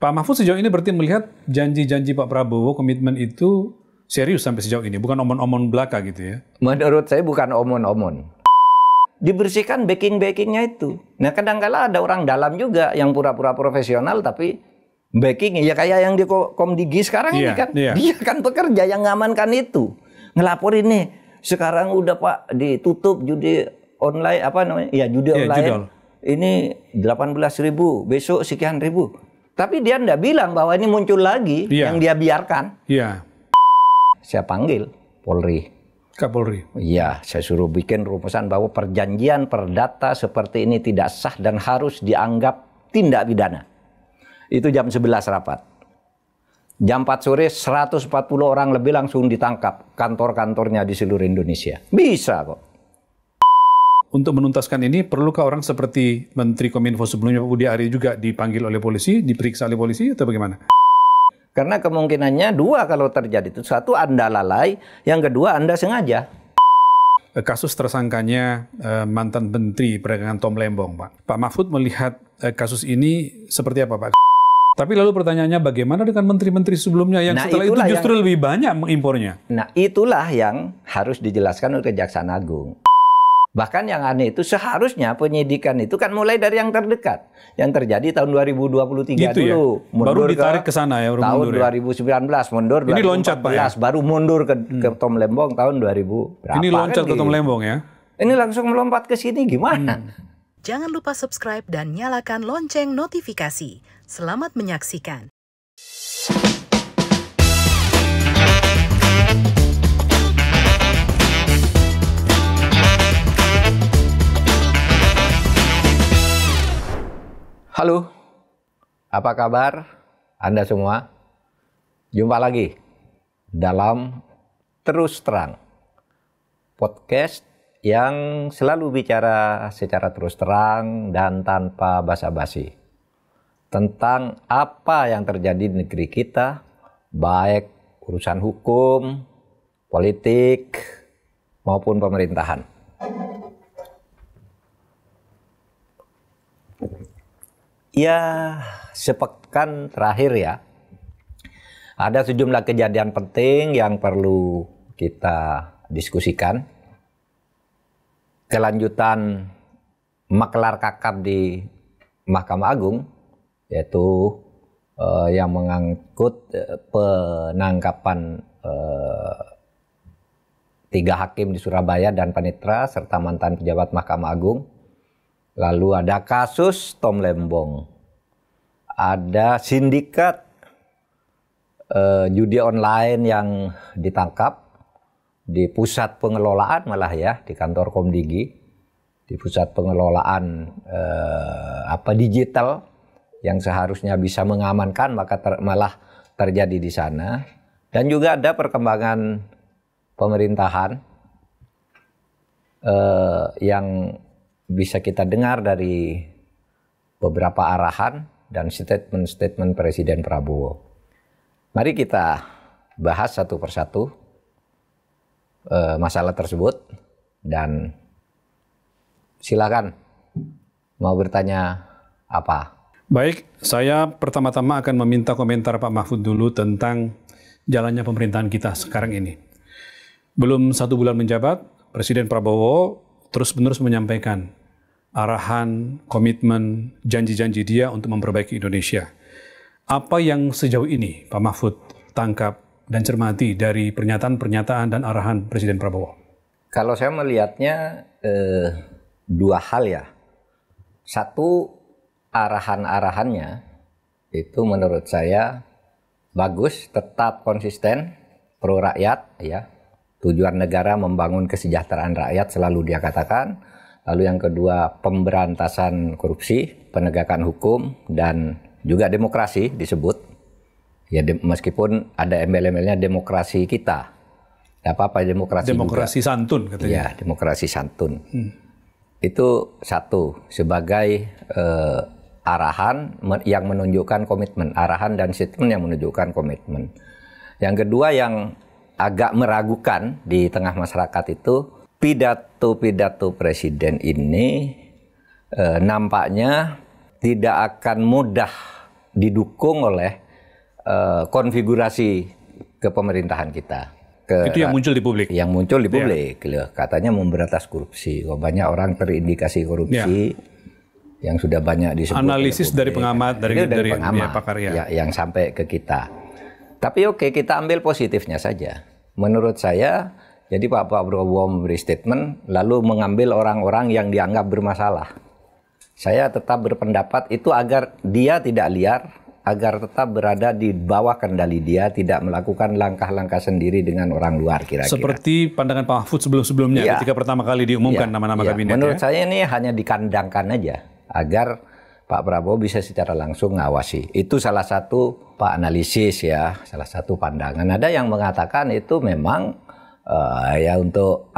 Pak Mahfud sejauh ini berarti melihat janji-janji Pak Prabowo, komitmen itu serius sampai sejauh ini, bukan omon-omon belaka gitu ya? Menurut saya bukan omon-omon. Dibersihkan backing-backingnya itu. Nah kadang-kala ada orang dalam juga yang pura-pura profesional tapi backing ya kayak yang di Komdigi sekarang ini kan. Dia kan pekerja yang ngamankan itu. Ngelapor ini sekarang udah Pak ditutup judi online apa namanya? Ya judi online. Judol. Ini 18.000, besok sekian ribu. Tapi dia enggak bilang bahwa ini muncul lagi yang dia biarkan. Saya panggil Polri. Kapolri. Iya, saya suruh bikin rumusan bahwa perjanjian perdata seperti ini tidak sah dan harus dianggap tindak pidana. Itu jam 11 rapat. Jam 4 sore 140 orang lebih langsung ditangkap kantor-kantornya di seluruh Indonesia. Bisa kok. Untuk menuntaskan ini, perlukah orang seperti Menteri Kominfo sebelumnya Pak Budi Ari juga dipanggil oleh polisi, diperiksa oleh polisi atau bagaimana? Karena kemungkinannya dua kalau terjadi itu. Satu, Anda lalai. Yang kedua, Anda sengaja. Kasus tersangkanya mantan Menteri Perdagangan Tom Lembong, Pak. Pak Mahfud melihat kasus ini seperti apa, Pak? Tapi lalu pertanyaannya bagaimana dengan menteri-menteri sebelumnya yang setelah itu justru lebih banyak mengimpornya? Nah, itulah yang harus dijelaskan oleh Kejaksaan Agung. Bahkan yang aneh itu seharusnya penyidikan itu kan mulai dari yang terdekat. Yang terjadi tahun 2023 gitu dulu. Ya? Baru ditarik ke sana ya. Tahun 2019, mundur 2014, ini loncat, Pak, ya? Baru mundur ke Tom Lembong tahun 2000 berapa. Ini loncat ke Tom Lembong ya? Ini langsung melompat ke sini gimana? Jangan lupa subscribe dan nyalakan lonceng notifikasi. Selamat menyaksikan. Halo, apa kabar Anda semua? Jumpa lagi dalam Terus Terang, podcast yang selalu bicara secara terus terang dan tanpa basa-basi tentang apa yang terjadi di negeri kita, baik urusan hukum, politik, maupun pemerintahan. Ya, sepekan terakhir ya, ada sejumlah kejadian penting yang perlu kita diskusikan. Kelanjutan maklar kakap di Mahkamah Agung, yaitu yang mengangkut penangkapan 3 hakim di Surabaya dan panitera serta mantan pejabat Mahkamah Agung. Lalu ada kasus Tom Lembong, ada sindikat judi online yang ditangkap di pusat pengelolaan malah ya, di kantor Komdigi, di pusat pengelolaan digital yang seharusnya bisa mengamankan maka malah terjadi di sana. Dan juga ada perkembangan pemerintahan yang bisa kita dengar dari beberapa arahan dan statement-statement Presiden Prabowo. Mari kita bahas satu persatu masalah tersebut dan silakan mau bertanya apa. Baik, saya pertama-tama akan meminta komentar Pak Mahfud dulu tentang jalannya pemerintahan kita sekarang ini. Belum 1 bulan menjabat, Presiden Prabowo terus-menerus menyampaikan arahan, komitmen, janji-janji dia untuk memperbaiki Indonesia. Apa yang sejauh ini Pak Mahfud tangkap dan cermati dari pernyataan-pernyataan dan arahan Presiden Prabowo? Kalau saya melihatnya 2 hal ya. Satu, arahan-arahannya itu menurut saya bagus, tetap konsisten, pro rakyat ya. Tujuan negara membangun kesejahteraan rakyat selalu dia katakan. Lalu yang kedua, pemberantasan korupsi, penegakan hukum, dan juga demokrasi disebut. Ya meskipun ada embel-embelnya demokrasi kita. Tidak apa-apa demokrasi juga. Santun katanya. Ya, demokrasi santun. Itu satu, sebagai arahan yang menunjukkan komitmen. Arahan dan statement yang menunjukkan komitmen. Yang kedua yang agak meragukan di tengah masyarakat itu, pidato-pidato Presiden ini nampaknya tidak akan mudah didukung oleh konfigurasi kepemerintahan kita. Itu yang muncul di publik. Yang muncul di publik, katanya memberantas korupsi. Banyak orang terindikasi korupsi yang sudah banyak disebut. Analisis dari pengamat, dari pengamat, pakar yang sampai ke kita. Tapi oke, kita ambil positifnya saja. Menurut saya, jadi Pak Prabowo memberi statement, lalu mengambil orang-orang yang dianggap bermasalah. Saya tetap berpendapat itu agar dia tidak liar, agar tetap berada di bawah kendali dia, tidak melakukan langkah-langkah sendiri dengan orang luar kira-kira. Seperti pandangan Pak Mahfud sebelum-sebelumnya ketika pertama kali diumumkan nama-nama kabinet. Menurut saya ini hanya dikandangkan aja, agar Pak Prabowo bisa secara langsung ngawasi. Itu salah satu analisis ya, salah satu pandangan. Ada yang mengatakan itu memang ya untuk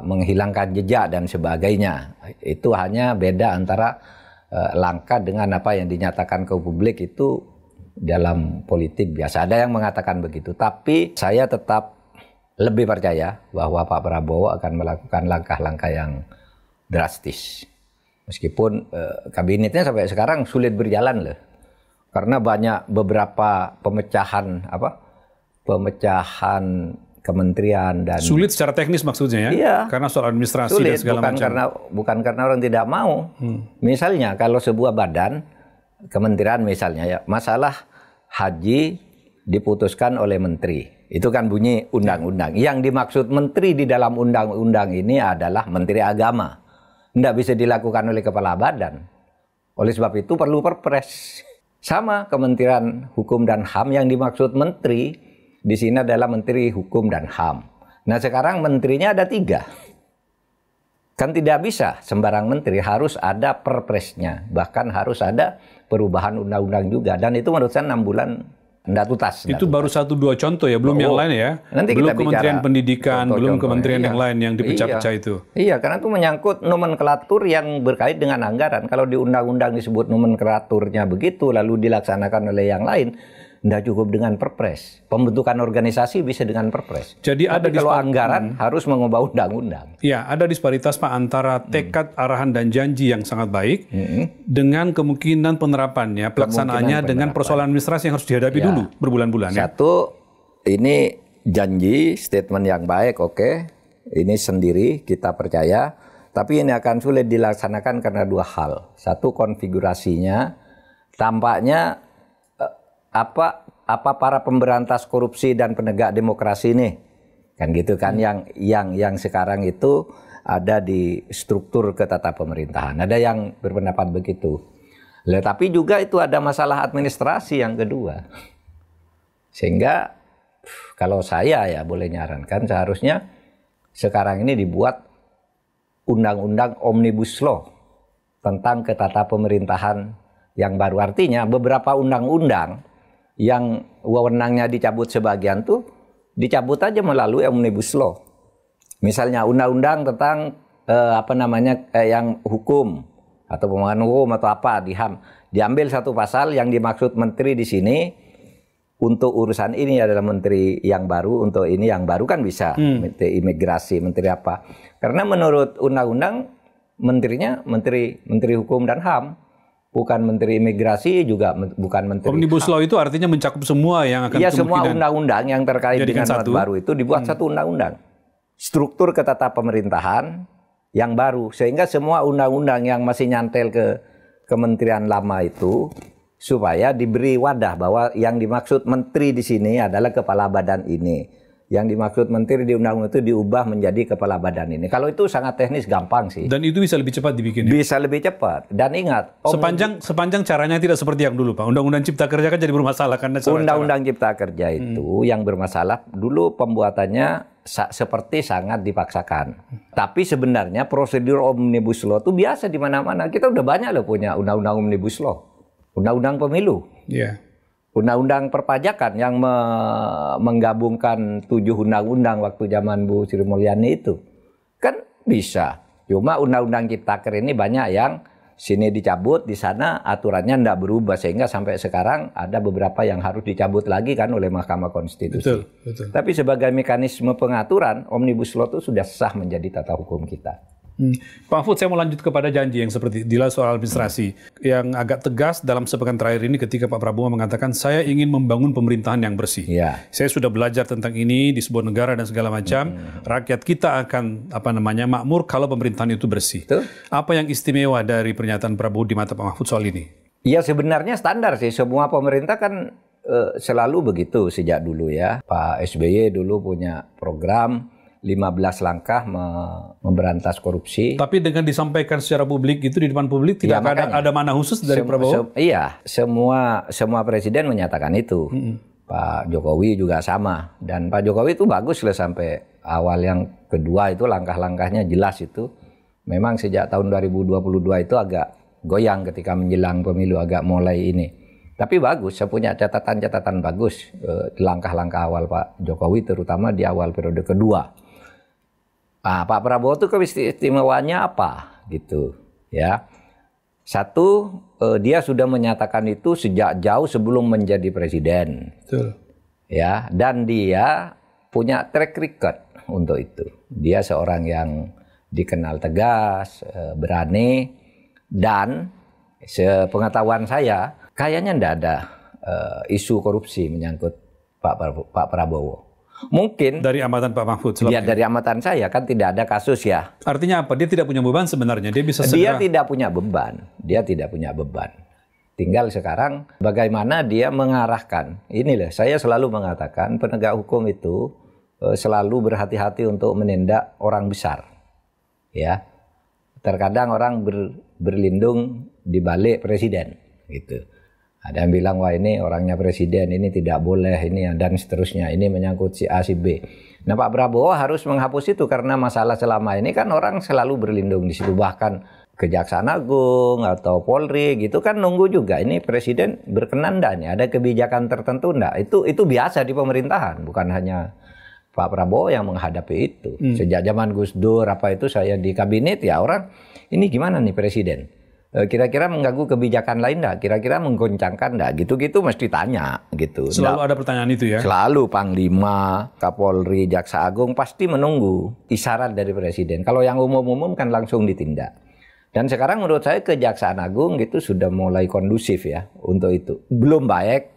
menghilangkan jejak dan sebagainya. Itu hanya beda antara langkah dengan apa yang dinyatakan ke publik itu dalam politik biasa. Ada yang mengatakan begitu, tapi saya tetap lebih percaya bahwa Pak Prabowo akan melakukan langkah-langkah yang drastis. Meskipun kabinetnya sampai sekarang sulit berjalan loh. Karena banyak beberapa pemecahan kementerian dan sulit secara teknis maksudnya ya? Iya, karena soal administrasi sulit, dan segala macam. Bukan karena orang tidak mau. Misalnya kalau sebuah badan kementerian misalnya ya, masalah haji diputuskan oleh menteri. Itu kan bunyi undang-undang. Yang dimaksud menteri di dalam undang-undang ini adalah menteri agama. Tidak bisa dilakukan oleh kepala badan. Oleh sebab itu perlu perpres. Sama Kementerian Hukum dan HAM yang dimaksud menteri di sini adalah Menteri Hukum dan HAM. Nah sekarang menterinya ada 3. Kan tidak bisa sembarang menteri, harus ada perpresnya. Bahkan harus ada perubahan undang-undang juga. Dan itu menurut saya 6 bulan tidak tuntas. Itu baru 1-2 contoh ya, belum yang lain ya. Nanti belum kita Kementerian Pendidikan, belum kementerian yang iya. lain yang dipecah-pecah itu. Iya, karena itu menyangkut nomenklatur yang berkait dengan anggaran. Kalau di undang-undang disebut nomenklaturnya begitu, lalu dilaksanakan oleh yang lain, tidak cukup dengan perpres. Pembentukan organisasi bisa dengan perpres. Jadi ada kalau anggaran harus mengubah undang-undang. Ya, ada disparitas Pak antara tekad, arahan dan janji yang sangat baik dengan kemungkinan penerapannya, pelaksanaannya dengan persoalan administrasi yang harus dihadapi dulu berbulan-bulan. Satu, ini janji, statement yang baik, oke. Ini sendiri kita percaya, tapi ini akan sulit dilaksanakan karena 2 hal. Satu, konfigurasinya tampaknya apa para pemberantas korupsi dan penegak demokrasi ini kan gitu kan yang sekarang itu ada di struktur ketatapemerintah pemerintahan. Ada yang berpendapat begitu. Tapi juga itu ada masalah administrasi yang kedua. Sehingga kalau saya ya boleh nyarankan seharusnya sekarang ini dibuat undang-undang Omnibus Law tentang ketatapemerintaahan yang baru. Artinya beberapa undang-undang yang wewenangnya dicabut sebagian tuh dicabut aja melalui Omnibus Law. Misalnya undang-undang tentang yang hukum atau pemahaman hukum atau apa di HAM, diambil satu pasal yang dimaksud menteri di sini untuk urusan ini adalah menteri yang baru, untuk ini yang baru kan bisa, menteri imigrasi, menteri apa. Karena menurut undang-undang menterinya menteri hukum dan HAM. Bukan menteri imigrasi, juga bukan menteri Omnibus Law itu artinya mencakup semua yang akan semua undang-undang yang terkait dengan norma baru itu dibuat satu undang-undang. Struktur ketatapemerintaahan yang baru. Sehingga semua undang-undang yang masih nyantel ke kementerian lama itu supaya diberi wadah bahwa yang dimaksud menteri di sini adalah kepala badan ini. Yang dimaksud menteri di undang-undang itu diubah menjadi kepala badan ini. Kalau itu sangat teknis, gampang sih. Dan itu bisa lebih cepat dibikin. Bisa lebih cepat. Dan ingat, sepanjang caranya tidak seperti yang dulu, Pak. Undang-undang Cipta Kerja kan jadi bermasalah karena Undang-undang Cipta Kerja itu yang bermasalah dulu pembuatannya seperti sangat dipaksakan. Tapi sebenarnya prosedur Omnibus Law itu biasa di mana-mana. Kita udah banyak loh punya undang-undang Omnibus Law. Undang-undang pemilu. Iya. Undang-undang perpajakan yang menggabungkan 7 undang-undang waktu zaman Bu Sri Mulyani itu. Kan bisa. Cuma undang-undang Ciptaker ini banyak yang sini dicabut, di sana aturannya tidak berubah. Sehingga sampai sekarang ada beberapa yang harus dicabut lagi kan oleh Mahkamah Konstitusi. Betul. Tapi sebagai mekanisme pengaturan, Omnibus Law itu sudah sah menjadi tata hukum kita. Pak Mahfud, saya mau lanjut kepada janji yang seperti Dila soal administrasi yang agak tegas dalam sepekan terakhir ini ketika Pak Prabowo mengatakan saya ingin membangun pemerintahan yang bersih. Ya. Saya sudah belajar tentang ini di sebuah negara dan segala macam. Rakyat kita akan makmur kalau pemerintahan itu bersih. Betul. Apa yang istimewa dari pernyataan Prabowo di mata Pak Mahfud soal ini? Ya sebenarnya standar sih, semua pemerintah kan selalu begitu sejak dulu ya. Pak SBY dulu punya program 15 langkah memberantas korupsi. Tapi dengan disampaikan secara publik itu di depan publik tidak ada mana khusus dari Prabowo? Iya, semua presiden menyatakan itu. Pak Jokowi juga sama. Dan Pak Jokowi itu bagus lah sampai awal yang kedua itu langkah-langkahnya jelas itu. Memang sejak tahun 2022 itu agak goyang ketika menjelang pemilu agak mulai ini. Tapi bagus, saya punya catatan-catatan bagus langkah-langkah awal Pak Jokowi terutama di awal periode kedua. Nah, Pak Prabowo itu keistimewaannya apa gitu ya. Satu, dia sudah menyatakan itu sejak jauh sebelum menjadi presiden. Betul. Ya, dan dia punya track record untuk itu. Dia seorang yang dikenal tegas, berani, dan sepengetahuan saya kayaknya tidak ada isu korupsi menyangkut Pak Prabowo. Mungkin dari amatan Pak Mahfud. Ya, dari amatan saya kan tidak ada kasus ya. Artinya apa? Dia tidak punya beban sebenarnya. Dia bisa segera. Dia tidak punya beban. Dia tidak punya beban. Tinggal sekarang bagaimana dia mengarahkan. Inilah saya selalu mengatakan penegak hukum itu selalu berhati-hati untuk menindak orang besar. Ya. Terkadang orang berlindung di balik presiden gitu. Ada yang bilang, wah ini orangnya presiden, ini tidak boleh, ini dan seterusnya. Ini menyangkut si A, si B. Nah Pak Prabowo harus menghapus itu karena masalah selama ini kan orang selalu berlindung di situ. Bahkan Kejaksaan Agung atau Polri gitu kan nunggu juga. Ini presiden berkenan enggak nih, ada kebijakan tertentu enggak? Itu biasa di pemerintahan, bukan hanya Pak Prabowo yang menghadapi itu. Sejak zaman Gus Dur apa itu saya di kabinet ya orang, ini gimana nih presiden? Kira-kira mengganggu kebijakan lain enggak? Kira-kira menggoncangkan enggak? Gitu-gitu mesti tanya gitu. Selalu ada pertanyaan itu ya? Selalu Panglima, Kapolri, Jaksa Agung pasti menunggu isyarat dari presiden. Kalau yang umum-umum kan langsung ditindak. Dan sekarang menurut saya Kejaksaan Agung gitu sudah mulai kondusif ya untuk itu. Belum baik,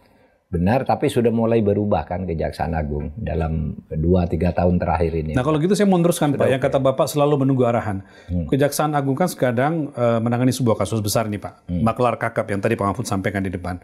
benar, tapi sudah mulai berubah kan Kejaksaan Agung dalam 2-3 tahun terakhir ini. Nah kalau gitu saya mau meneruskan Pak, yang kata Bapak selalu menunggu arahan. Kejaksaan Agung kan kadang menangani sebuah kasus besar nih Pak. Maklar kakap yang tadi Pak Mahfud sampaikan di depan.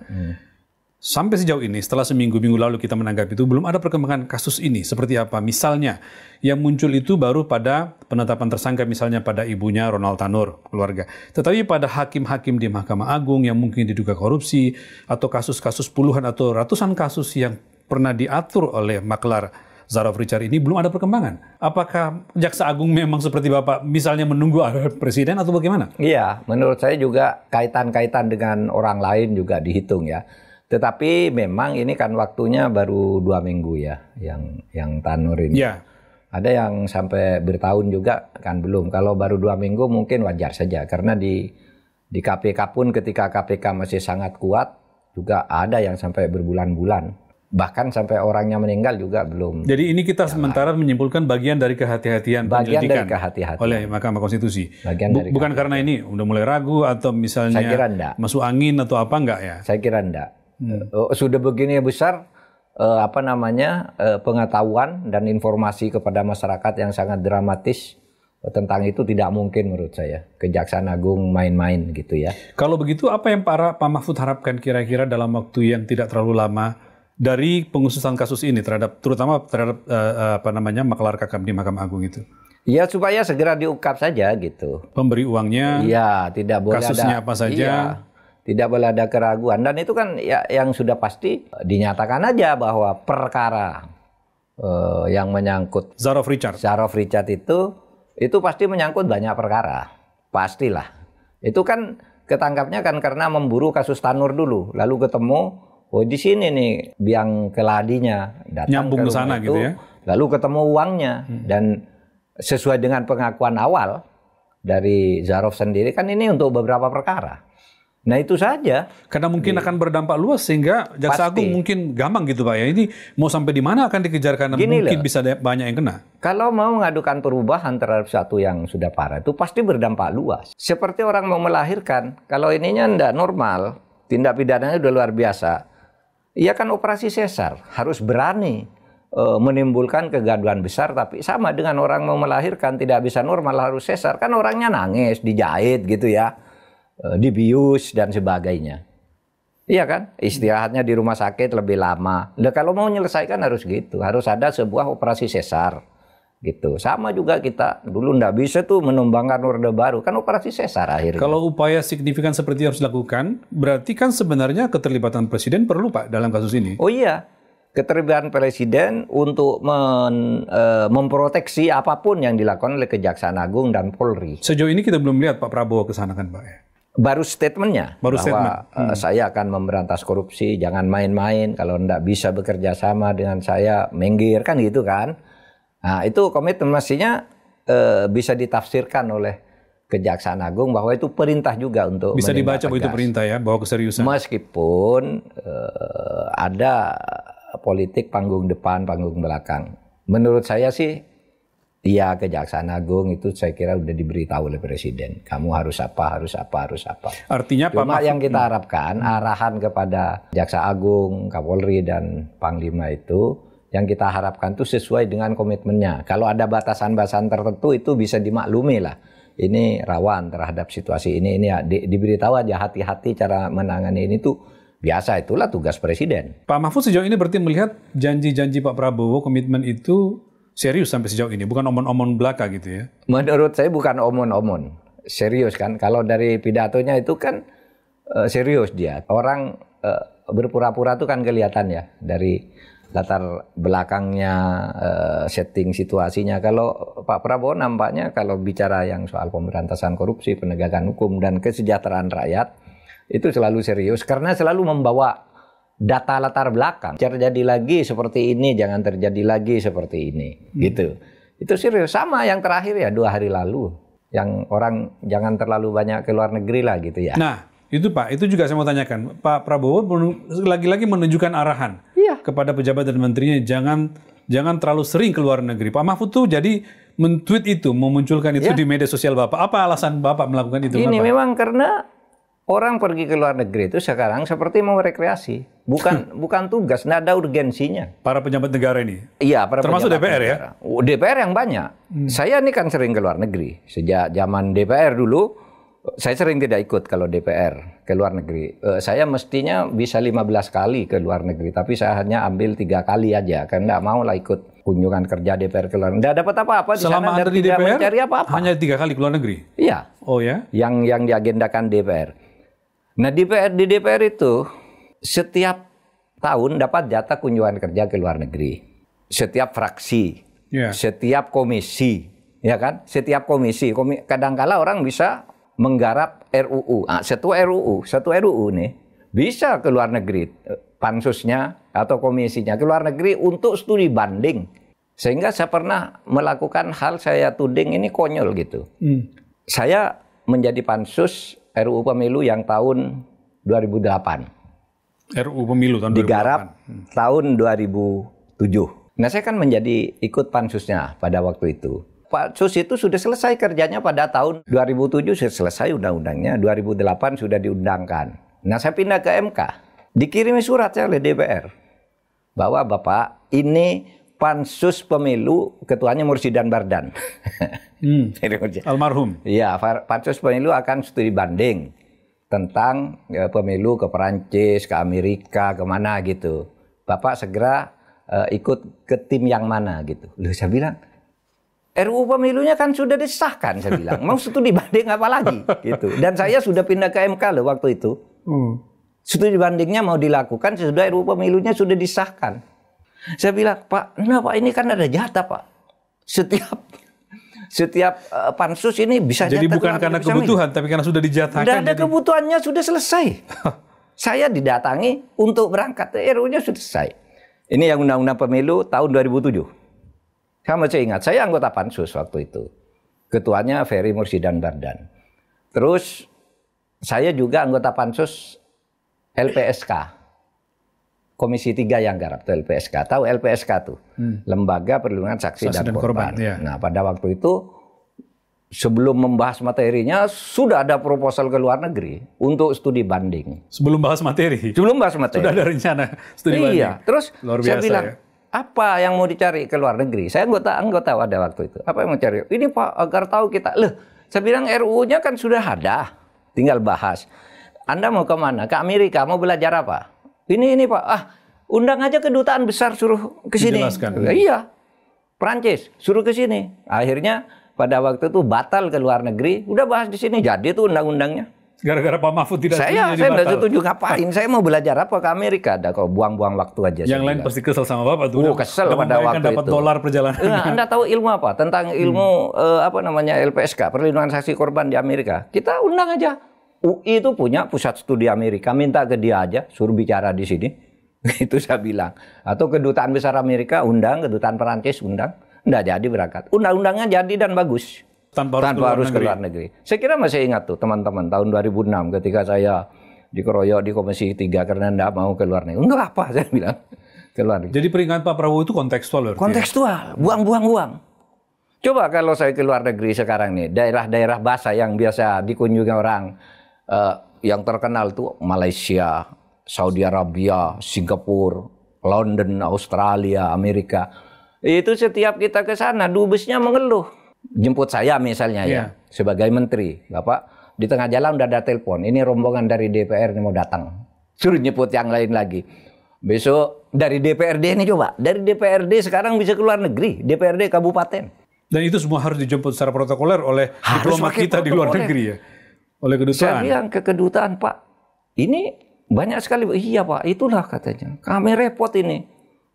Sampai sejauh ini, setelah minggu lalu kita menanggapi itu, belum ada perkembangan kasus ini. Seperti apa? Misalnya, yang muncul itu baru pada penetapan tersangka, misalnya pada ibunya Ronald Tanur, keluarga. Tetapi pada hakim-hakim di Mahkamah Agung yang mungkin diduga korupsi, atau kasus-kasus puluhan atau ratusan kasus yang pernah diatur oleh maklar Zaraf Richard ini, belum ada perkembangan. Apakah Jaksa Agung memang seperti Bapak, misalnya menunggu presiden atau bagaimana? Iya, menurut saya juga kaitan-kaitan dengan orang lain juga dihitung ya. Tetapi memang ini kan waktunya baru 2 minggu ya, yang Tanur ini. Ya. Ada yang sampai bertahun juga kan belum. Kalau baru 2 minggu mungkin wajar saja. Karena di KPK pun ketika KPK masih sangat kuat, juga ada yang sampai berbulan-bulan. Bahkan sampai orangnya meninggal juga belum. Jadi ini kita sementara menyimpulkan bagian dari kehati-hatian penyelidikan oleh Mahkamah Konstitusi. Bukan karena ini udah mulai ragu atau misalnya masuk angin atau apa enggak ya? Saya kira enggak. Sudah begini besar pengetahuan dan informasi kepada masyarakat yang sangat dramatis tentang itu tidak mungkin menurut saya Kejaksaan Agung main-main gitu ya. Kalau begitu apa yang Pak Mahfud harapkan kira-kira dalam waktu yang tidak terlalu lama dari pengusutan kasus ini terutama terhadap maklar kakap di Mahkamah Agung itu? Ya supaya segera diungkap saja gitu. Pemberi uangnya, ya tidak boleh kasusnya ada, apa saja. Iya, tidak boleh ada keraguan dan itu kan ya, yang sudah pasti dinyatakan aja bahwa perkara yang menyangkut Zaraf Richard itu pasti menyangkut banyak perkara, pastilah. Itu kan ketangkapnya kan karena memburu kasus Tanur dulu, lalu ketemu di sini nih biang keladinya, datang nyambung ke sana itu, gitu ya. Lalu ketemu uangnya dan sesuai dengan pengakuan awal dari Zaraf sendiri kan ini untuk beberapa perkara. Nah itu saja. Karena mungkin akan berdampak luas sehingga Jaksa Pasti. Agung mungkin gampang gitu Pak ya. Ini mau sampai di mana akan dikejar karena Gini mungkin loh. bisa banyak yang kena. Kalau mau mengadukan perubahan terhadap satu yang sudah parah, itu pasti berdampak luas. Seperti orang mau melahirkan, kalau ininya tidak normal, tindak pidananya udah luar biasa, ia kan operasi sesar, harus berani menimbulkan kegaduhan besar. Tapi sama dengan orang mau melahirkan, tidak bisa normal, harus sesar, kan orangnya nangis, dijahit gitu ya, dibius dan sebagainya. Iya kan? Istirahatnya di rumah sakit lebih lama. Nah, kalau mau menyelesaikan harus gitu, harus ada sebuah operasi sesar. Gitu. Sama juga kita dulu nggak bisa tuh menumbangkan Orde Baru, kan operasi sesar akhirnya. Kalau upaya signifikan seperti harus dilakukan, berarti kan sebenarnya keterlibatan Presiden perlu Pak dalam kasus ini. Oh iya, keterlibatan Presiden untuk memproteksi apapun yang dilakukan oleh Kejaksaan Agung dan Polri. Sejauh ini kita belum lihat Pak Prabowo ke sana kan Pak ya? Baru statementnya Baru bahwa saya akan memberantas korupsi, jangan main-main, kalau nggak bisa bekerja sama dengan saya, minggir, kan gitu kan. Nah itu komitmen mestinya bisa ditafsirkan oleh Kejaksaan Agung bahwa itu perintah juga untuk Bisa menindak dibaca bahwa itu tegas. perintah ya, bahwa keseriusan. Meskipun ada politik panggung depan, panggung belakang. Menurut saya sih, iya Kejaksaan Agung itu saya kira udah diberitahu oleh Presiden. Kamu harus apa, harus apa, harus apa. Artinya Pak Cuma Mahfud, yang kita harapkan arahan kepada Jaksa Agung, Kapolri dan Panglima itu yang kita harapkan itu sesuai dengan komitmennya. Kalau ada batasan-batasan tertentu itu bisa dimaklumi lah. Ini rawan terhadap situasi ini ya, diberitahu aja hati-hati cara menangani ini tuh biasa, itulah tugas Presiden. Pak Mahfud sejauh ini berarti melihat janji-janji Pak Prabowo, komitmen itu serius sampai sejauh ini, bukan omon-omon belaka gitu ya? Menurut saya bukan omon-omon, serius kan. Kalau dari pidatonya itu kan serius dia. Orang berpura-pura itu kan kelihatan ya dari latar belakangnya, setting situasinya. Kalau Pak Prabowo nampaknya kalau bicara yang soal pemberantasan korupsi, penegakan hukum dan kesejahteraan rakyat itu selalu serius karena selalu membawa data latar belakang. Terjadi lagi seperti ini, jangan terjadi lagi seperti ini, gitu. Itu serius. Sama yang terakhir ya 2 hari lalu, yang orang jangan terlalu banyak ke luar negeri lah gitu ya. Nah, itu Pak, itu juga saya mau tanyakan. Pak Prabowo lagi-lagi menunjukkan arahan kepada pejabat dan menterinya, jangan terlalu sering ke luar negeri. Pak Mahfud tuh jadi men-tweet itu, memunculkan itu di media sosial Bapak. Apa alasan Bapak melakukan itu? Ini Bapak? memang karena orang pergi ke luar negeri itu sekarang seperti mau rekreasi, bukan tugas, nggak ada urgensinya. Para pejabat negara ini? Iya, para Termasuk pejabat DPR ya? negara. DPR yang banyak. Saya ini kan sering ke luar negeri. Sejak zaman DPR dulu, saya sering tidak ikut kalau DPR ke luar negeri. Saya mestinya bisa 15 kali ke luar negeri, tapi saya hanya ambil 3 kali aja, karena nggak mau lah ikut kunjungan kerja DPR ke luar negeri. Nggak dapat apa-apa di Selama sana dan Anda di tidak DPR, mencari apa-apa. hanya 3 kali ke luar negeri? Iya. Oh ya? Yang diagendakan DPR. Nah di DPR itu setiap tahun dapat jatah kunjungan kerja ke luar negeri. Setiap fraksi, setiap komisi, ya kan? Setiap komisi. Kadangkala orang bisa menggarap RUU. Satu RUU nih bisa ke luar negeri, pansusnya atau komisinya ke luar negeri untuk studi banding. Sehingga saya pernah melakukan hal saya tuding ini konyol gitu. Saya menjadi pansus RUU Pemilu yang tahun 2008. RUU Pemilu tahun 2008. Digarap tahun 2007. Nah saya kan menjadi ikut pansusnya pada waktu itu. Pansus itu sudah selesai kerjanya pada tahun 2007, sudah selesai undang-undangnya, 2008 sudah diundangkan. Nah saya pindah ke MK, dikirimi surat oleh DPR bahwa Bapak ini pansus pemilu, ketuanya Mursidan Bardan. Almarhum. Iya, pansus pemilu akan studi banding tentang pemilu ke Perancis, ke Amerika, kemana gitu. Bapak segera ikut ke tim yang mana gitu. Loh, saya bilang, RUU pemilunya kan sudah disahkan, saya bilang. Mau studi banding apa lagi gitu. Dan saya sudah pindah ke MK loh waktu itu. Studi bandingnya mau dilakukan sesudah RUU pemilunya sudah disahkan. Saya bilang, Pak, nah Pak ini kan ada jatah Pak. Setiap pansus ini bisa jadi jatah. Bukan karena kebutuhan, tapi karena sudah dijatahkan. Tidak ada kebutuhannya, sudah selesai. Saya didatangi untuk berangkat, RUU-nya sudah selesai. Ini yang Undang-Undang Pemilu tahun 2007. Saya masih ingat, saya anggota pansus waktu itu. Ketuanya Ferry Mursidan Bardan. Terus saya juga anggota pansus LPSK. Komisi 3 yang garap tuh LPSK. Tahu LPSK tuh? Lembaga Perlindungan Saksi dan Korban. Ya. Nah, pada waktu itu sebelum membahas materinya sudah ada proposal ke luar negeri untuk studi banding. Sebelum bahas materi. Sebelum bahas materi. Sudah ada rencana studi banding. Iya. Terus luar saya biasa, bilang, ya. apa yang mau dicari ke luar negeri? Saya anggota pada waktu itu. Apa yang mau cari? Ini Pak, agar tahu kita. Loh, saya bilang RUU-nya kan sudah ada. Tinggal bahas. Anda mau kemana? Ke Amerika. Mau belajar apa? Ini Pak, undang aja kedutaan besar suruh ke sini. Iya, Prancis suruh ke sini. Akhirnya pada waktu itu batal ke luar negeri. Udah bahas di sini, jadi tuh undang-undangnya. Gara-gara Pak Mahfud tidak saya nggak setuju, ngapain? Saya mau belajar apa ke Amerika? Ada kok buang-buang waktu aja. Yang lain pasti kesel sama Bapak tuh. Kesel pada waktu dapat itu. dolar perjalanan. Anda tahu ilmu apa? Tentang ilmu LPSK, Perlindungan Saksi Korban di Amerika. Kita undang aja. UI itu punya pusat studi Amerika, minta ke dia aja, suruh bicara di sini. Itu saya bilang. Atau kedutaan besar Amerika undang, kedutaan Perancis undang. Nggak jadi berangkat. Undang-undangnya jadi dan bagus. Tanpa harus ke luar negeri. Saya kira masih ingat tuh teman-teman tahun 2006 ketika saya dikeroyok di Komisi 3 karena nggak mau ke luar negeri. Enggak apa, saya bilang. Ke luar negeri. Jadi peringatan Pak Prabowo itu kontekstual. Kontekstual. Buang-buang uang. Coba kalau saya ke luar negeri sekarang nih, daerah-daerah basah yang biasa dikunjungi orang, yang terkenal tuh Malaysia, Saudi Arabia, Singapura, London, Australia, Amerika. Itu setiap kita ke sana, dubesnya mengeluh. Jemput saya misalnya ya, sebagai menteri. Bapak, di tengah jalan udah ada telepon. Ini rombongan dari DPR ini mau datang. Suruh nyebut yang lain lagi. Besok dari DPRD ini coba. Dari DPRD sekarang bisa keluar negeri. DPRD kabupaten. Dan itu semua harus dijemput secara protokoler oleh diplomat kita di luar negeri ya. Oleh kedutaan. Saya bilang ke kedutaan, Pak, ini banyak sekali. Iya Pak, itulah katanya. Kami repot ini.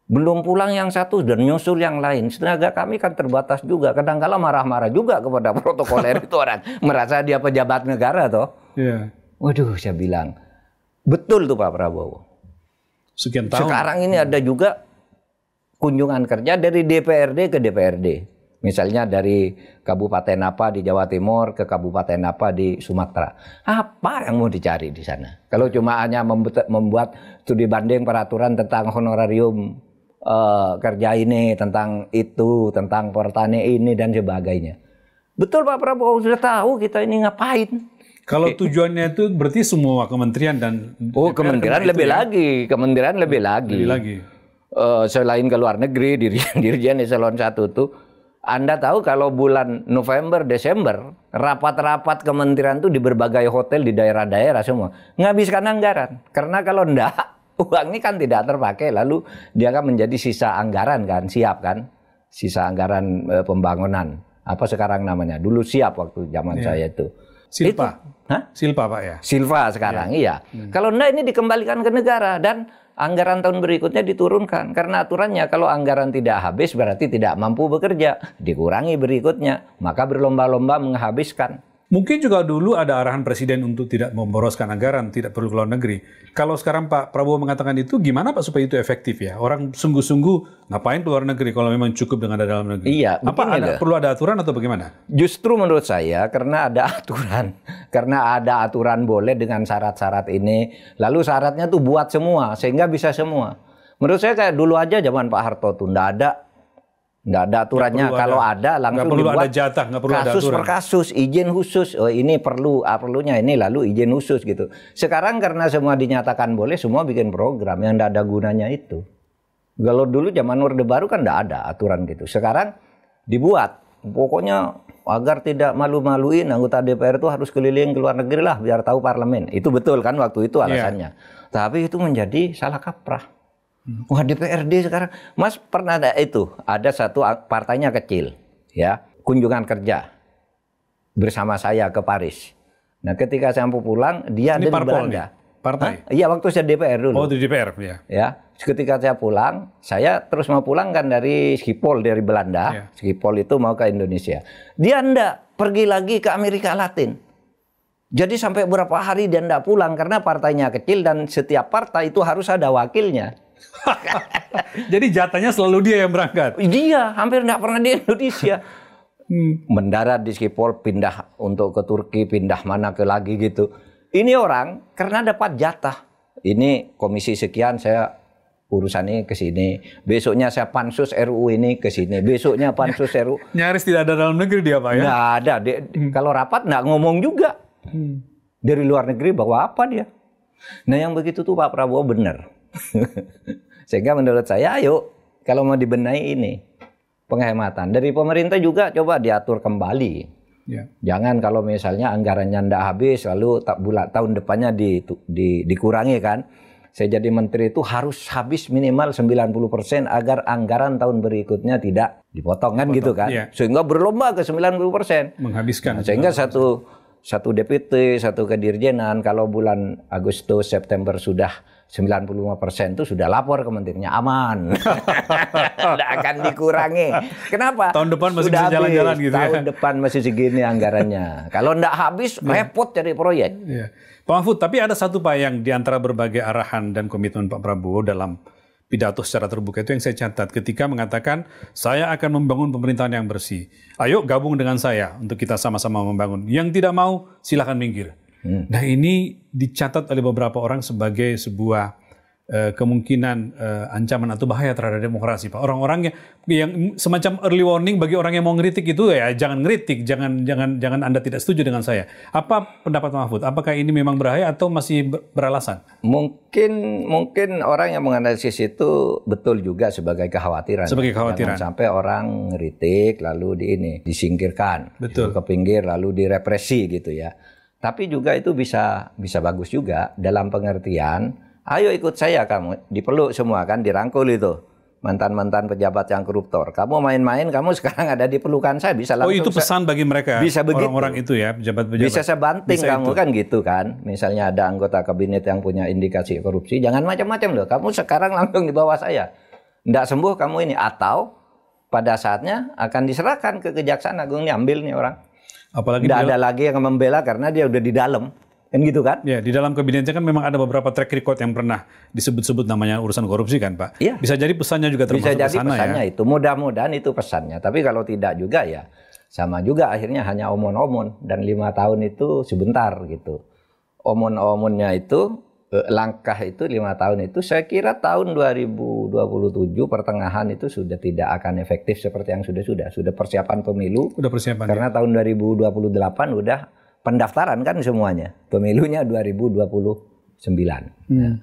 Belum pulang yang satu dan nyusul yang lain. Tenaga kami kan terbatas juga. Kadang-kala marah-marah juga kepada protokoler itu orang. Merasa dia pejabat negara toh. Iya. Waduh, saya bilang. Betul tuh Pak Prabowo. Sekian tahun. Sekarang ini ada juga kunjungan kerja dari DPRD ke DPRD. Misalnya dari kabupaten apa di Jawa Timur ke kabupaten apa di Sumatera. Apa yang mau dicari di sana? Kalau cuma hanya membuat studi banding peraturan tentang honorarium kerja ini, tentang itu, tentang pertanian ini dan sebagainya. Betul Pak Prabowo sudah tahu kita ini ngapain. Kalau tujuannya itu berarti semua kementerian dan kementerian lebih lagi, kementerian lebih lagi. Selain ke luar negeri, dirjen eselon 1 tuh. Anda tahu kalau bulan November, Desember, rapat-rapat kementerian itu di berbagai hotel di daerah-daerah semua. Menghabiskan anggaran. Karena kalau enggak, uang ini kan tidak terpakai. Lalu dia akan menjadi sisa anggaran kan, siap kan? Sisa anggaran pembangunan. Apa sekarang namanya? Dulu siap waktu zaman saya itu. Silpa. Hah? Silpa Pak ya? Silva sekarang, iya. Kalau enggak ini dikembalikan ke negara dan anggaran tahun berikutnya diturunkan. Karena aturannya kalau anggaran tidak habis berarti tidak mampu bekerja. Dikurangi berikutnya. Maka berlomba-lomba menghabiskan. Mungkin juga dulu ada arahan Presiden untuk tidak memboroskan anggaran, tidak perlu ke luar negeri. Kalau sekarang Pak Prabowo mengatakan itu, gimana Pak supaya itu efektif ya? Orang sungguh-sungguh ngapain ke luar negeri kalau memang cukup dengan ada dalam negeri? Iya. Perlu ada aturan atau bagaimana? Justru menurut saya karena ada aturan. Karena ada aturan boleh dengan syarat-syarat ini. Lalu syaratnya tuh buat semua, sehingga bisa semua. Menurut saya kayak dulu aja zaman Pak Harto tuh, nggak ada aturannya. Kalau ada langsung dibuat ada jatah, nggak perlu kasus per kasus, izin khusus. Oh ini perlu, perlunya ini lalu izin khusus gitu. Sekarang karena semua dinyatakan boleh, semua bikin program yang nggak ada gunanya itu. Kalau dulu zaman Orde Baru kan nggak ada aturan gitu. Sekarang dibuat, pokoknya agar tidak malu-maluin anggota DPR itu harus keliling ke luar negeri lah biar tahu parlemen. Itu betul kan waktu itu alasannya. Tapi itu menjadi salah kaprah. Wah DPRD sekarang, Mas pernah ada satu partainya kecil, ya kunjungan kerja bersama saya ke Paris. Nah ketika saya mau pulang, dia ada di Belanda. Partai? Iya waktu saya DPR dulu. Oh di DPR ya. Ya, ketika saya pulang, saya terus mau pulang kan dari Schiphol dari Belanda. Ya. Schiphol itu mau ke Indonesia. Dia enggak pergi lagi ke Amerika Latin. Jadi sampai berapa hari dia enggak pulang karena partainya kecil dan setiap partai itu harus ada wakilnya. Jadi jatahnya selalu dia yang berangkat? Dia hampir tidak pernah di Indonesia. Mendarat di Schiphol, pindah untuk ke Turki, pindah mana ke lagi gitu. Ini orang karena dapat jatah. Ini komisi sekian saya urusannya ke sini. Besoknya saya pansus RUU ini ke sini. Besoknya pansus RUU. Nyaris tidak ada dalam negeri dia Pak ya? Nggak ada. Kalau rapat nggak ngomong juga. Dari luar negeri bawa apa dia? Nah yang begitu tuh Pak Prabowo benar. Sehingga menurut saya ayo kalau mau dibenahi ini penghematan. Dari pemerintah juga coba diatur kembali. Ya. Jangan kalau misalnya anggarannya ndak habis lalu tahun depannya dikurangi kan. Saya jadi menteri itu harus habis minimal 90% agar anggaran tahun berikutnya tidak dipotong kan gitu kan. Ya. Sehingga berlomba ke 90%. Menghabiskan. Nah, sehingga satu DPT, satu kedirjenan kalau bulan Agustus September sudah 95% itu sudah lapor ke menterinya aman. Tidak akan dikurangi. Kenapa? Tahun depan masih bisa jalan-jalan gitu ya. Tahun depan masih segini anggarannya. Kalau tidak habis repot cari proyek. Ya. Pak Mahfud, tapi ada satu Pak yang di antara berbagai arahan dan komitmen Pak Prabowo dalam pidato secara terbuka itu yang saya catat ketika mengatakan saya akan membangun pemerintahan yang bersih. Ayo gabung dengan saya untuk kita sama-sama membangun. Yang tidak mau silakan minggir. Nah ini dicatat oleh beberapa orang sebagai sebuah kemungkinan ancaman atau bahaya terhadap demokrasi, Pak. Orang-orang yang semacam early warning bagi orang yang mau ngeritik itu ya jangan ngeritik, jangan Anda tidak setuju dengan saya. Apa pendapat Pak Mahfud? Apakah ini memang berbahaya atau masih beralasan? Mungkin orang yang menganalisis itu betul juga sebagai kekhawatiran. Sebagai kekhawatiran. Jangan sampai orang ngeritik lalu disingkirkan, betul, ke pinggir lalu direpresi gitu ya. Tapi juga itu bisa bagus juga dalam pengertian, ayo ikut saya kamu, dipeluk semua kan, dirangkul itu. Mantan-mantan pejabat yang koruptor. Kamu main-main, kamu sekarang ada di pelukan saya, bisa langsung. Oh itu pesan bagi mereka, bisa orang-orang itu ya, pejabat-pejabat. Bisa saya banting bisa kamu itu. Kan gitu kan. Misalnya ada anggota kabinet yang punya indikasi korupsi, jangan macam-macam loh. Kamu sekarang langsung di bawah saya. Nggak sembuh kamu ini. Atau pada saatnya akan diserahkan ke Kejaksaan Agung, nih ambil nih orang. Apalagi tidak ada lagi yang membela karena dia udah di dalam, kan gitu kan? Ya, di dalam kabinetnya kan memang ada beberapa track record yang pernah disebut-sebut namanya urusan korupsi kan, Pak? Iya. Bisa jadi pesannya juga termasuk bisa jadi pesannya pesannya ya? Itu. Mudah-mudahan itu pesannya. Tapi kalau tidak juga ya sama juga akhirnya hanya omon-omon dan 5 tahun itu sebentar gitu. Omon-omonnya itu langkah itu 5 tahun itu saya kira tahun 2027 pertengahan itu sudah tidak akan efektif seperti yang sudah persiapan pemilu. Udah persiapan. Karena tahun 2028 udah pendaftaran kan semuanya. Pemilunya 2029. Nah,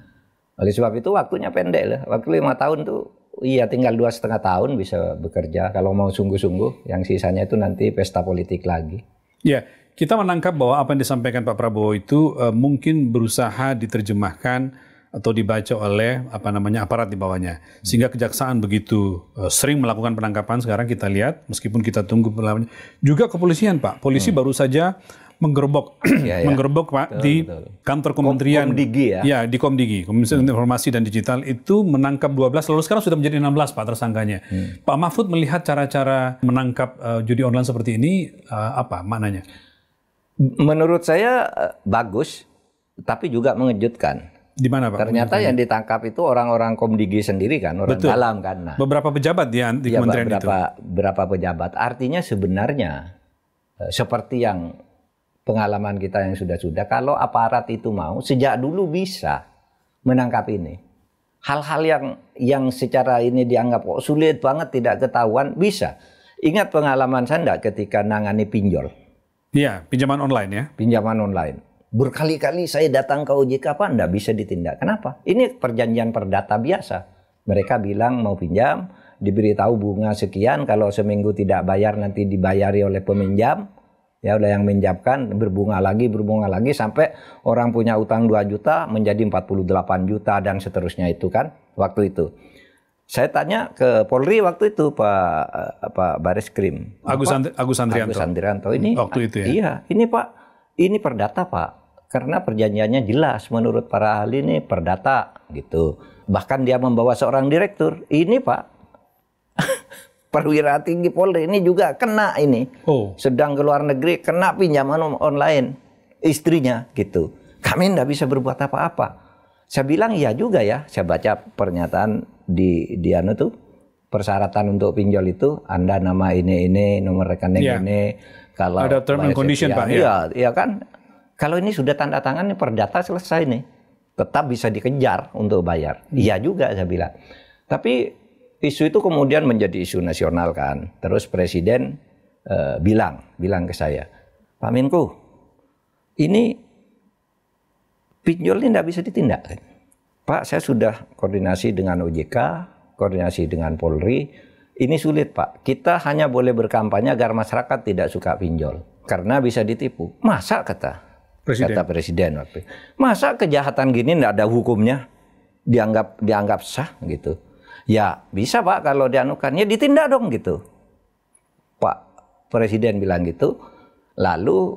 oleh sebab itu waktunya pendek lah. Waktu 5 tahun tuh iya tinggal 2,5 tahun bisa bekerja kalau mau sungguh-sungguh. Yang sisanya itu nanti pesta politik lagi. Ya. Kita menangkap bahwa apa yang disampaikan Pak Prabowo itu mungkin berusaha diterjemahkan atau dibaca oleh aparat di bawahnya. Sehingga kejaksaan begitu sering melakukan penangkapan sekarang kita lihat meskipun kita tunggu penangkapannya. Juga kepolisian Pak, polisi baru saja menggerebek Pak di kantor kementerian Komdigi ya di Komdigi, Komisi Informasi dan Digital itu menangkap 12 lalu sekarang sudah menjadi 16 Pak tersangkanya. Pak Mahfud melihat cara-cara menangkap judi online seperti ini apa maknanya? Menurut saya bagus, tapi juga mengejutkan. Di mana Pak? Ternyata yang ditangkap itu orang-orang Komdigi sendiri kan, orang betul. dalam kan. Nah, beberapa pejabat di kementerian itu. Beberapa pejabat. Artinya sebenarnya seperti yang pengalaman kita yang sudah-sudah, kalau aparat itu mau sejak dulu bisa menangkap ini. Hal-hal yang secara ini dianggap sulit banget tidak ketahuan bisa. Ingat pengalaman saya enggak ketika nangani pinjol? Iya, pinjaman online ya. Pinjaman online. Berkali-kali saya datang ke OJK, Pak, enggak bisa ditindak. Kenapa? Ini perjanjian perdata biasa. Mereka bilang mau pinjam, diberitahu bunga sekian, kalau seminggu tidak bayar nanti dibayari oleh peminjam. Ya udah yang minjamkan berbunga lagi sampai orang punya utang 2 juta menjadi 48 juta dan seterusnya itu kan waktu itu. Saya tanya ke Polri waktu itu Pak Bareskrim. Agus Andrianto. Ini waktu itu ya. Iya, ini Pak, ini perdata Pak. Karena perjanjiannya jelas menurut para ahli ini perdata gitu. Bahkan dia membawa seorang direktur. Ini Pak perwira tinggi Polri ini juga kena ini. Sedang ke luar negeri kena pinjaman online istrinya gitu. Kami enggak bisa berbuat apa-apa. Saya bilang iya juga ya. Saya baca pernyataan di tuh persyaratan untuk pinjol itu Anda nama ini nomor rekening ini kalau ada term and condition Pak ya. Iya kan. Kalau ini sudah tanda tangan, nih perdata selesai nih. Tetap bisa dikejar untuk bayar. Iya juga saya bilang. Tapi isu itu kemudian menjadi isu nasional kan. Terus Presiden bilang ke saya, Pak Menko, ini pinjol ini tidak bisa ditindak. Pak, saya sudah koordinasi dengan OJK, koordinasi dengan Polri. Ini sulit Pak. Kita hanya boleh berkampanye agar masyarakat tidak suka pinjol. Karena bisa ditipu. Masa kata Presiden waktu itu. Masa kejahatan gini tidak ada hukumnya? Dianggap sah gitu. Ya bisa Pak kalau dianukan. Ya ditindak dong gitu. Pak Presiden bilang gitu. Lalu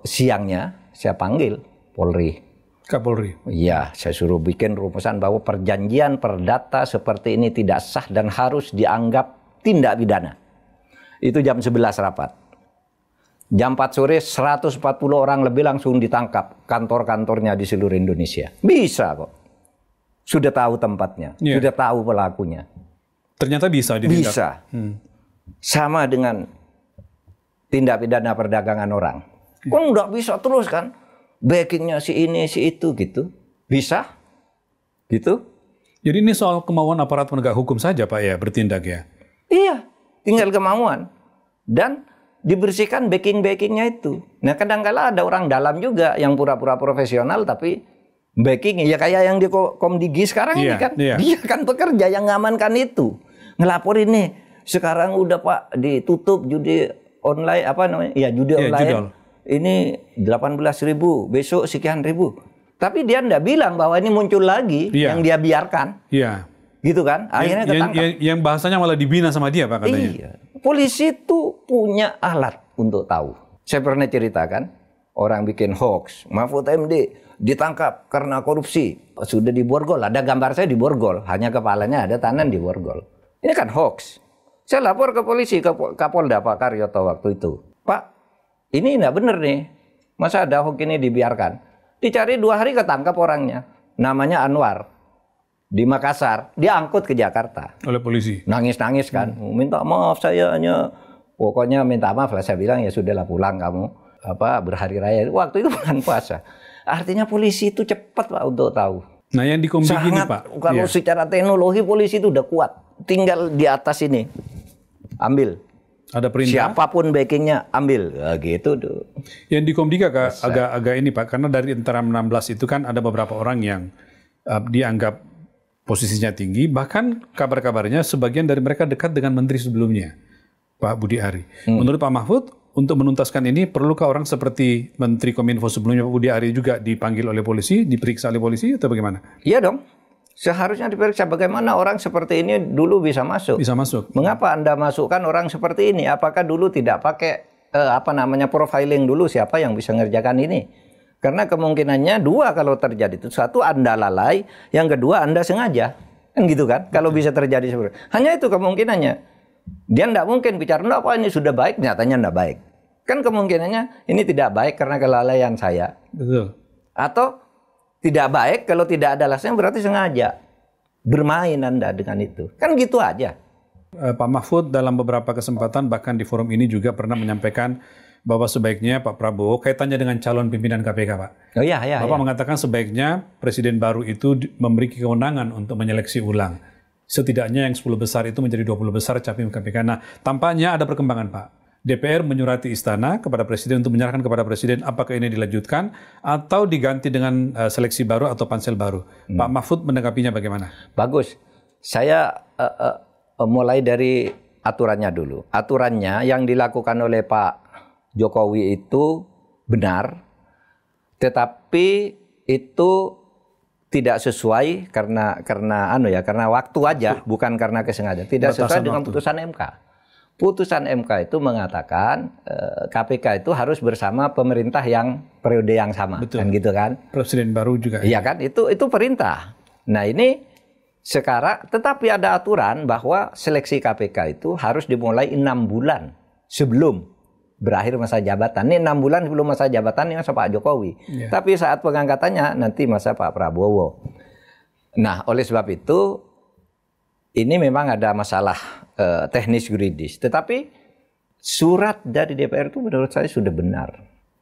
siangnya saya panggil Polri. Kapolri. Iya, saya suruh bikin rumusan bahwa perjanjian perdata seperti ini tidak sah dan harus dianggap tindak pidana. Itu jam 11 rapat. Jam 4 sore 140 orang lebih langsung ditangkap kantor-kantornya di seluruh Indonesia. Bisa kok. Sudah tahu tempatnya, sudah tahu pelakunya. Ternyata bisa ditindak. Bisa. Sama dengan tindak pidana perdagangan orang. Kok nggak bisa terus kan? Backingnya si ini, si itu gitu. Bisa? Gitu? Jadi ini soal kemauan aparat penegak hukum saja Pak ya bertindak ya? Iya, tinggal kemauan. Dan dibersihkan backing-backingnya itu. Nah kadang-kala ada orang dalam juga yang pura-pura profesional tapi backing ya kayak yang di Komdigi sekarang ini kan. Dia kan pekerja yang ngamankan itu. Ngelapor ini sekarang udah Pak ditutup judi online apa namanya? Ya judi online. Judol. Ini 18.000, besok sekian ribu. Tapi dia enggak bilang bahwa ini muncul lagi yang dia biarkan. Iya. Gitu kan? Akhirnya ketangkap. Yang bahasanya malah dibina sama dia Pak katanya. Iya. Polisi itu punya alat untuk tahu. Saya pernah ceritakan, orang bikin hoax, Mahfud MD ditangkap karena korupsi. Sudah di Borgol, ada gambar saya di Borgol. Hanya kepalanya ada tangan di Borgol. Ini kan hoax. Saya lapor ke polisi, ke Kapolda Pak Karyoto waktu itu. Pak, ini enggak benar nih. Masa ada hoax ini dibiarkan? Dicari 2 hari ketangkap orangnya. Namanya Anwar. Di Makassar, dia angkut ke Jakarta. Oleh polisi? Nangis-nangis kan. Minta maaf saya hanya, pokoknya minta maaf lah. Saya bilang ya sudahlah pulang kamu. Berhari raya. Waktu itu bulan puasa. Artinya polisi itu cepat Pak untuk tahu. Nah yang di Komdigi ini Pak. Kalau secara teknologi polisi itu udah kuat. Tinggal di atas ini. Ambil. Ada perintah. Siapapun backingnya ambil. Ya, gitu tuh. Yang di Komdigi agak ini Pak. Karena dari antara 16 itu kan ada beberapa orang yang dianggap posisinya tinggi, bahkan kabar-kabarnya sebagian dari mereka dekat dengan menteri sebelumnya, Pak Budi Ari. Menurut Pak Mahfud, untuk menuntaskan ini, perlukah orang seperti Menteri Kominfo sebelumnya, Pak Budi Ari juga dipanggil oleh polisi, diperiksa oleh polisi, atau bagaimana? Iya dong, seharusnya diperiksa. Bagaimana orang seperti ini dulu bisa masuk? Bisa masuk. Mengapa Anda masukkan orang seperti ini? Apakah dulu tidak pakai profiling dulu siapa yang bisa ngerjakan ini? Karena kemungkinannya 2 kalau terjadi itu. 1 Anda lalai, yang kedua Anda sengaja. Kan gitu kan? Kalau bisa terjadi seperti itu. Hanya itu kemungkinannya. Dia tidak mungkin bicara, apa ini sudah baik, nyatanya tidak baik. Kan kemungkinannya ini tidak baik karena kelalaian saya. Betul. Atau tidak baik kalau tidak ada alasan berarti sengaja. Bermain Anda dengan itu. Kan gitu aja. Pak Mahfud dalam beberapa kesempatan bahkan di forum ini juga pernah menyampaikan bahwa sebaiknya Pak Prabowo kaitannya dengan calon pimpinan KPK, Pak. Oh iya. Bapak mengatakan sebaiknya Presiden baru itu memiliki kewenangan untuk menyeleksi ulang. Setidaknya yang 10 besar itu menjadi 20 besar capim KPK. Nah, tampaknya ada perkembangan, Pak. DPR menyurati Istana kepada Presiden untuk menyerahkan kepada Presiden apakah ini dilanjutkan atau diganti dengan seleksi baru atau pansel baru. Pak Mahfud menanggapinya bagaimana? Bagus. Saya mulai dari aturannya dulu. Aturannya yang dilakukan oleh Pak Jokowi itu benar, tetapi itu tidak sesuai karena waktu aja, bukan karena kesengajaan. Tidak sesuai dengan putusan MK. Putusan MK itu mengatakan KPK itu harus bersama pemerintah yang periode yang sama. Betul. Kan gitu kan? Presiden baru juga. Iya kan? Itu perintah. Nah ini sekarang, tetapi ada aturan bahwa seleksi KPK itu harus dimulai 6 bulan sebelum berakhir masa jabatan. Ini 6 bulan sebelum masa jabatan ini masa Pak Jokowi. Yeah. Tapi saat pengangkatannya nanti masa Pak Prabowo. Nah, oleh sebab itu ini memang ada masalah teknis yuridis. Tetapi surat dari DPR itu menurut saya sudah benar.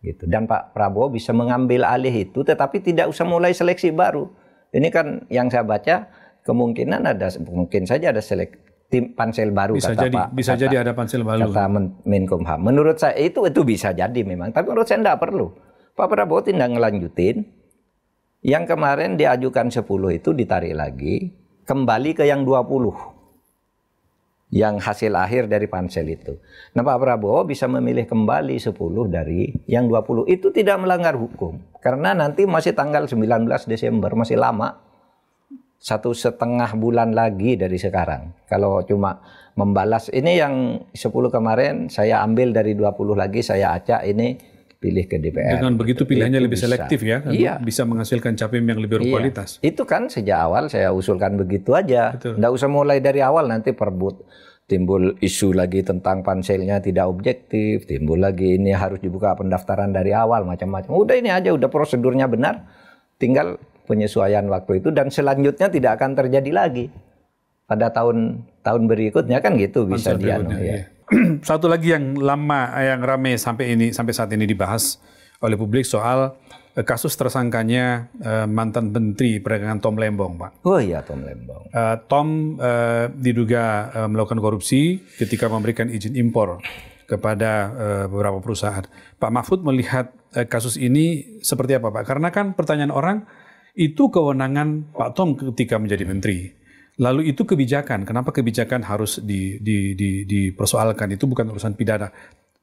gitu. Dan Pak Prabowo bisa mengambil alih itu, tetapi tidak usah mulai seleksi baru. Ini kan yang saya baca mungkin saja ada tim pansel baru, bisa jadi ada pansel baru. Kata Menkumham. Menurut saya itu bisa jadi memang, tapi menurut saya tidak perlu. Pak Prabowo tidak ngelanjutin. Yang kemarin diajukan 10 itu ditarik lagi, kembali ke yang 20. Yang hasil akhir dari pansel itu. Nah, Pak Prabowo bisa memilih kembali 10 dari yang 20. Itu tidak melanggar hukum. Karena nanti masih tanggal 19 Desember, masih lama. 1,5 bulan lagi dari sekarang. Kalau cuma membalas, ini yang 10 kemarin, saya ambil dari 20 lagi, saya acak ini, pilih ke DPR. Dengan begitu pilihannya lebih bisa selektif ya, iya. Bisa menghasilkan capim yang lebih berkualitas. Itu kan sejak awal saya usulkan begitu aja. Nggak usah mulai dari awal, nanti timbul isu lagi tentang panselnya tidak objektif, timbul lagi ini harus dibuka pendaftaran dari awal, macam-macam. Udah ini aja, udah prosedurnya benar, tinggal penyesuaian waktu itu dan selanjutnya tidak akan terjadi lagi. Pada tahun berikutnya kan gitu bisa ya. Satu lagi yang ramai sampai saat ini dibahas oleh publik soal kasus tersangkanya mantan Menteri Perdagangan Tom Lembong, Pak. Oh iya, Tom Lembong. Tom diduga melakukan korupsi ketika memberikan izin impor kepada beberapa perusahaan. Pak Mahfud melihat kasus ini seperti apa, Pak? Karena kan pertanyaan orang, itu kewenangan Pak Tom ketika menjadi menteri. Lalu itu kebijakan, kenapa kebijakan harus dipersoalkan? Itu bukan urusan pidana.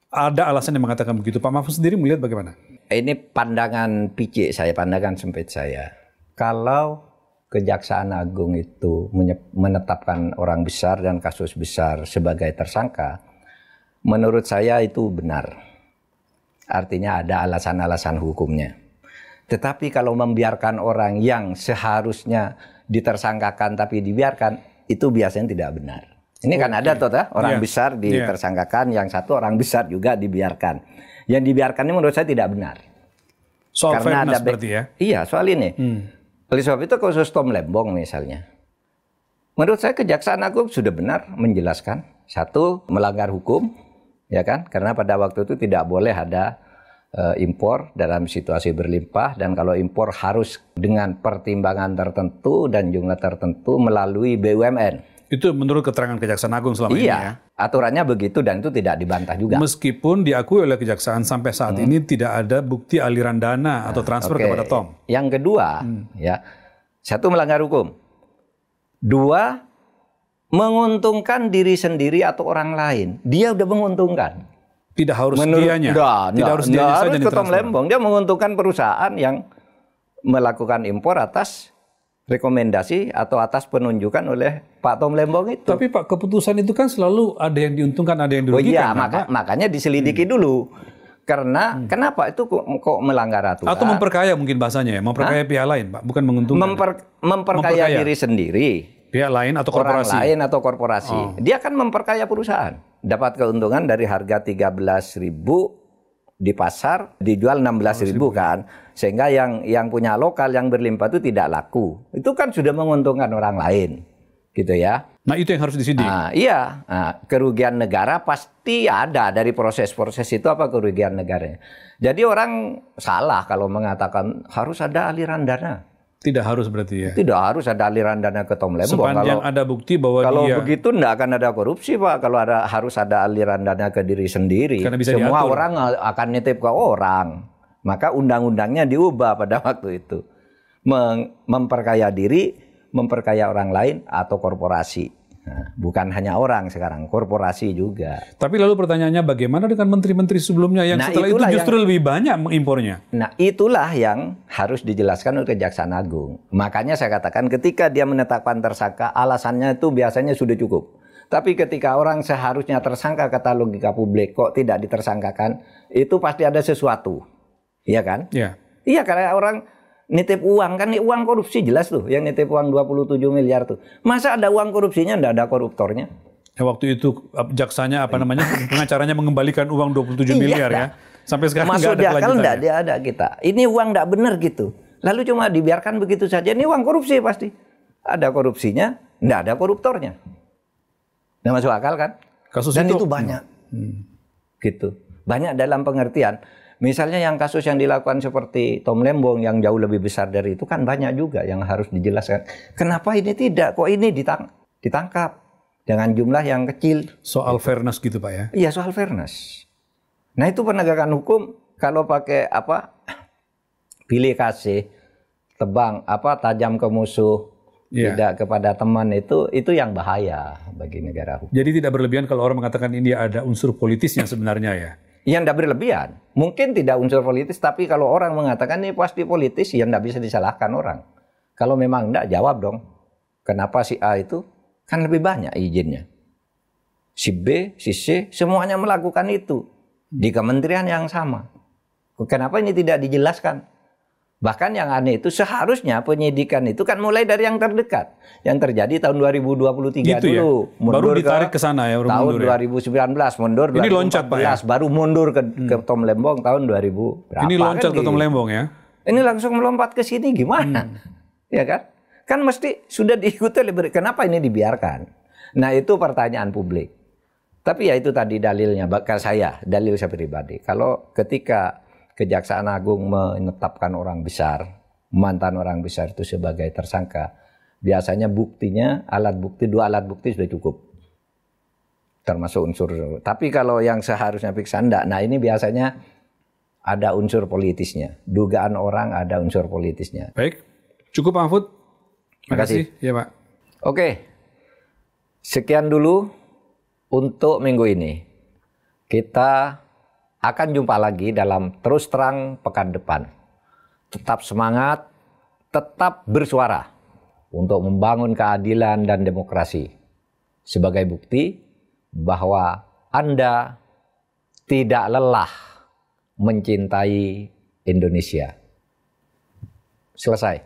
Ada alasan yang mengatakan begitu. Pak Mahfud sendiri melihat bagaimana? Ini pandangan picik saya, pandangan sempit saya. Kalau Kejaksaan Agung itu menetapkan orang besar dan kasus besar sebagai tersangka, menurut saya itu benar. Artinya ada alasan-alasan hukumnya. Tetapi kalau membiarkan orang yang seharusnya ditersangkakan tapi dibiarkan, itu biasanya tidak benar. Ini kan ada orang besar ditersangkakan, yang satu orang besar juga dibiarkan. Yang dibiarkan ini menurut saya tidak benar. Soal fairness berarti ya? Iya, soal ini. Oleh sebab itu kasus Tom Lembong misalnya. Menurut saya Kejaksaan Agung sudah benar menjelaskan. Satu, melanggar hukum, ya kan? Karena pada waktu itu tidak boleh ada impor dalam situasi berlimpah, dan kalau impor harus dengan pertimbangan tertentu dan jumlah tertentu melalui BUMN. Itu menurut keterangan Kejaksaan Agung selama ini ya? Aturannya begitu dan itu tidak dibantah juga. Meskipun diakui oleh Kejaksaan sampai saat ini tidak ada bukti aliran dana atau transfer kepada Tom. Yang kedua, ya, satu melanggar hukum. Dua, menguntungkan diri sendiri atau orang lain. Dia udah menguntungkan. Tidak harus dianya. Tidak harus ke Tom Lembong. Dia menguntungkan perusahaan yang melakukan impor atas rekomendasi atau atas penunjukan oleh Pak Tom Lembong itu. Tapi Pak, keputusan itu kan selalu ada yang diuntungkan, ada yang dirugikan. Oh iya, makanya diselidiki dulu. Karena kenapa itu kok melanggar aturan? Atau memperkaya mungkin bahasanya ya, memperkaya pihak lain, Pak, bukan menguntungkan. Memperkaya diri sendiri. Pihak lain atau korporasi. Orang lain atau korporasi. Dia kan memperkaya perusahaan. Dapat keuntungan dari harga 13.000 di pasar, dijual 16.000 kan. Sehingga yang punya lokal yang berlimpah itu tidak laku. Itu kan sudah menguntungkan orang lain. Gitu ya. Nah, itu yang harus disidik. Iya. Kerugian negara pasti ada dari proses-proses itu, apa kerugian negaranya. Jadi orang salah kalau mengatakan harus ada aliran dana. Tidak harus berarti ya? Tidak harus ada aliran dana ke Tom Lembong. Sepanjang ada bukti bahwa kalau begitu tidak akan ada korupsi, Pak. Kalau harus ada aliran dana ke diri sendiri. Karena bisa semua diatur. Orang akan nitip ke orang. Maka undang-undangnya diubah pada waktu itu. Memperkaya diri, memperkaya orang lain atau korporasi. Nah, bukan hanya orang sekarang, korporasi juga. Tapi lalu pertanyaannya, bagaimana dengan menteri-menteri sebelumnya yang setelah itu justru lebih banyak mengimpornya? Nah, itulah yang harus dijelaskan oleh Kejaksaan Agung. Makanya saya katakan ketika dia menetapkan tersangka, alasannya itu biasanya sudah cukup. Tapi ketika orang seharusnya tersangka, kata logika publik, kok tidak ditersangkakan, itu pasti ada sesuatu. Iya kan? Iya. Iya, karena orang nitip uang, kan uang korupsi jelas tuh, yang nitip uang 27 miliar tuh. Masa ada uang korupsinya, enggak ada koruptornya? Ya, waktu itu jaksanya pengacaranya mengembalikan uang 27 miliar ya. Sampai sekarang enggak ada kelanjutannya. Enggak ada kita. Ini uang enggak benar gitu. Lalu cuma dibiarkan begitu saja. Ini uang korupsi pasti. Ada korupsinya, enggak ada koruptornya. Nggak masuk akal kan? Kasus dan itu banyak. Gitu. Banyak dalam pengertian. Misalnya yang kasus yang dilakukan seperti Tom Lembong yang jauh lebih besar dari itu kan banyak juga yang harus dijelaskan. Kenapa ini tidak? Kok ini ditangkap dengan jumlah yang kecil? Soal fairness gitu Pak ya? Iya, soal fairness. Nah itu penegakan hukum kalau pakai pilih kasih, tebang tajam ke musuh, tidak kepada teman, itu yang bahaya bagi negara hukum. Jadi tidak berlebihan kalau orang mengatakan ini ada unsur politisnya sebenarnya ya? Ya tidak berlebihan. Mungkin tidak unsur politis, tapi kalau orang mengatakan ini pasti politis, ya tidak bisa disalahkan orang. Kalau memang tidak, jawab dong. Kenapa si A itu kan lebih banyak izinnya. Si B, si C, semuanya melakukan itu di kementerian yang sama. Kenapa ini tidak dijelaskan? Bahkan yang aneh itu seharusnya penyidikan itu kan mulai dari yang terdekat. Yang terjadi tahun 2023 gitu dulu. Ya? Baru ditarik ke sana ya? Tahun 2019, mundur ini 2014, loncat, Pak, ya? Baru mundur ke Tom Lembong tahun 2000 berapa. Ini loncat kan ke Tom Lembong ya? Ini langsung melompat ke sini gimana? Ya kan? Kan mesti sudah diikuti oleh, kenapa ini dibiarkan? Nah itu pertanyaan publik. Tapi ya itu tadi dalilnya, bakal dalil saya pribadi. Kalau ketika Kejaksaan Agung menetapkan orang besar, mantan orang besar itu sebagai tersangka, biasanya buktinya, dua alat bukti sudah cukup. Termasuk unsur. Tapi kalau yang seharusnya periksa enggak, nah ini biasanya ada unsur politisnya. Dugaan orang ada unsur politisnya. Baik, cukup Pak Mahfud. Terima kasih. Ya Pak. Oke, sekian dulu untuk minggu ini. Kita akan jumpa lagi dalam Terus Terang pekan depan. Tetap semangat, tetap bersuara untuk membangun keadilan dan demokrasi. Sebagai bukti bahwa Anda tidak lelah mencintai Indonesia. Selesai.